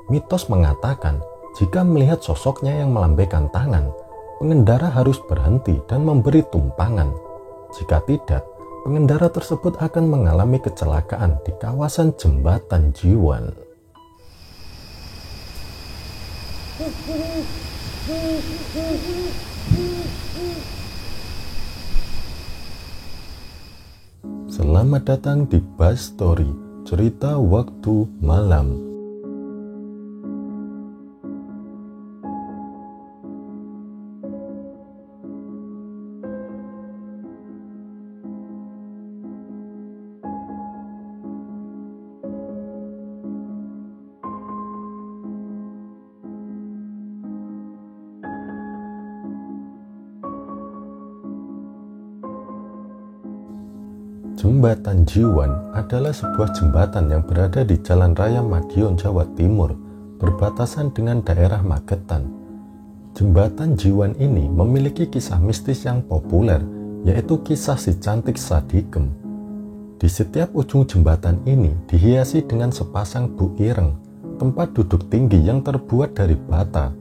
Mitos mengatakan jika melihat sosoknya yang melambaikan tangan, pengendara harus berhenti dan memberi tumpangan. Jika tidak, pengendara tersebut akan mengalami kecelakaan di kawasan Jembatan Jiwan. Selamat datang di Buzz Story, cerita waktu malam. Jembatan Jiwan adalah sebuah jembatan yang berada di Jalan Raya Madiun, Jawa Timur, berbatasan dengan daerah Magetan. Jembatan Jiwan ini memiliki kisah mistis yang populer, yaitu kisah si cantik Sadikem. Di setiap ujung jembatan ini dihiasi dengan sepasang Bu Ireng, tempat duduk tinggi yang terbuat dari bata.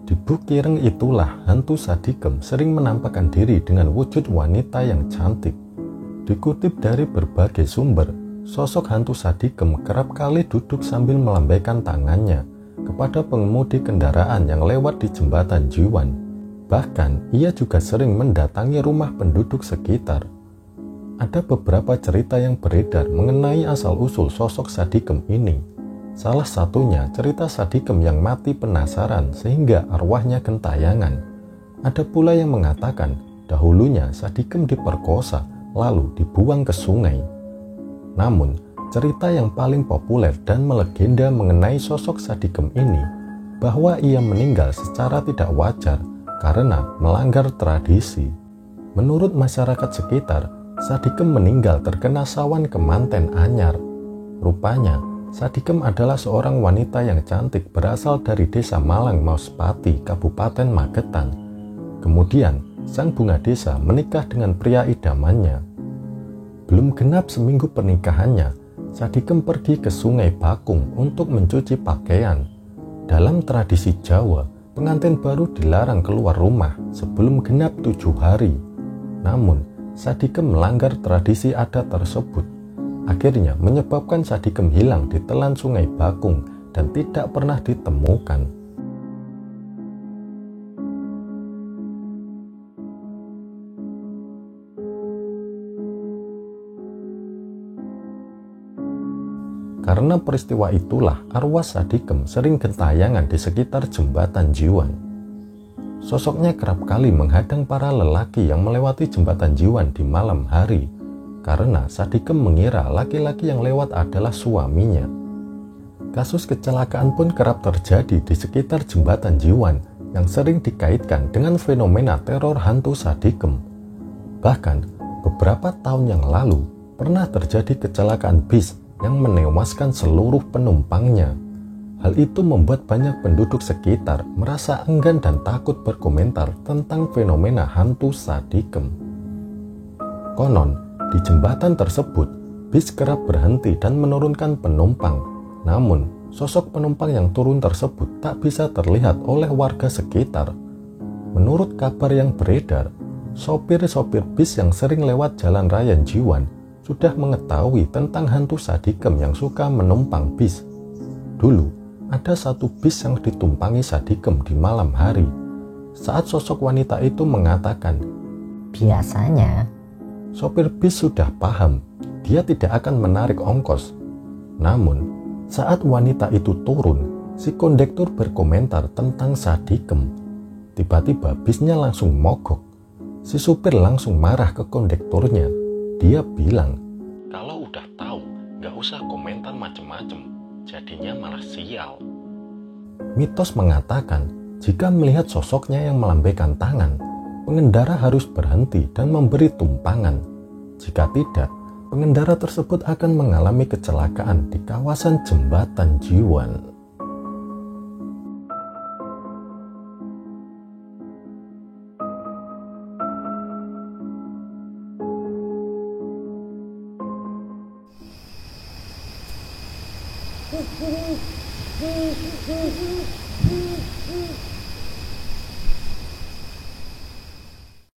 Di Bu Ireng itulah hantu Sadikem sering menampakkan diri dengan wujud wanita yang cantik. Dikutip dari berbagai sumber, sosok hantu Sadikem kerap kali duduk sambil melambaikan tangannya kepada pengemudi kendaraan yang lewat di Jembatan Jiwan. Bahkan, ia juga sering mendatangi rumah penduduk sekitar. Ada beberapa cerita yang beredar mengenai asal-usul sosok Sadikem ini. Salah satunya cerita Sadikem yang mati penasaran sehingga arwahnya gentayangan. Ada pula yang mengatakan dahulunya Sadikem diperkosa lalu dibuang ke sungai. Namun, cerita yang paling populer dan melegenda mengenai sosok Sadikem ini bahwa ia meninggal secara tidak wajar karena melanggar tradisi. Menurut masyarakat sekitar, Sadikem meninggal terkena sawan kemanten anyar. Rupanya, Sadikem adalah seorang wanita yang cantik berasal dari desa Malang Mauspati, Kabupaten Magetan. Kemudian, sang bunga desa menikah dengan pria idamannya. Belum genap seminggu pernikahannya, Sadikem pergi ke Sungai Bakung untuk mencuci pakaian. Dalam tradisi Jawa, pengantin baru dilarang keluar rumah sebelum genap 7 hari. Namun, Sadikem melanggar tradisi adat tersebut. Akhirnya menyebabkan Sadikem hilang di telan Sungai Bakung dan tidak pernah ditemukan. Karena peristiwa itulah arwah Sadikem sering gentayangan di sekitar Jembatan Jiwan. Sosoknya kerap kali menghadang para lelaki yang melewati Jembatan Jiwan di malam hari, karena Sadikem mengira laki-laki yang lewat adalah suaminya. Kasus kecelakaan pun kerap terjadi di sekitar Jembatan Jiwan yang sering dikaitkan dengan fenomena teror hantu Sadikem. Bahkan, beberapa tahun yang lalu pernah terjadi kecelakaan bis yang menewaskan seluruh penumpangnya. Hal itu membuat banyak penduduk sekitar merasa enggan dan takut berkomentar tentang fenomena hantu Sadikem. Konon, di jembatan tersebut, bis kerap berhenti dan menurunkan penumpang. Namun, sosok penumpang yang turun tersebut tak bisa terlihat oleh warga sekitar. Menurut kabar yang beredar, sopir-sopir bis yang sering lewat Jalan Raya Jiwan sudah mengetahui tentang hantu Sadikem yang suka menumpang bis. Dulu, ada satu bis yang ditumpangi Sadikem di malam hari. Saat sosok wanita itu mengatakan, "Biasanya," sopir bis sudah paham, dia tidak akan menarik ongkos. Namun, saat wanita itu turun, si kondektur berkomentar tentang Sadikem. Tiba-tiba bisnya langsung mogok. Si supir langsung marah ke kondekturnya. Dia bilang, "Kalau udah tahu, gak usah komentar macem-macem, jadinya malah sial." Mitos mengatakan, jika melihat sosoknya yang melambaikan tangan, pengendara harus berhenti dan memberi tumpangan. Jika tidak, pengendara tersebut akan mengalami kecelakaan di kawasan Jembatan Jiwan.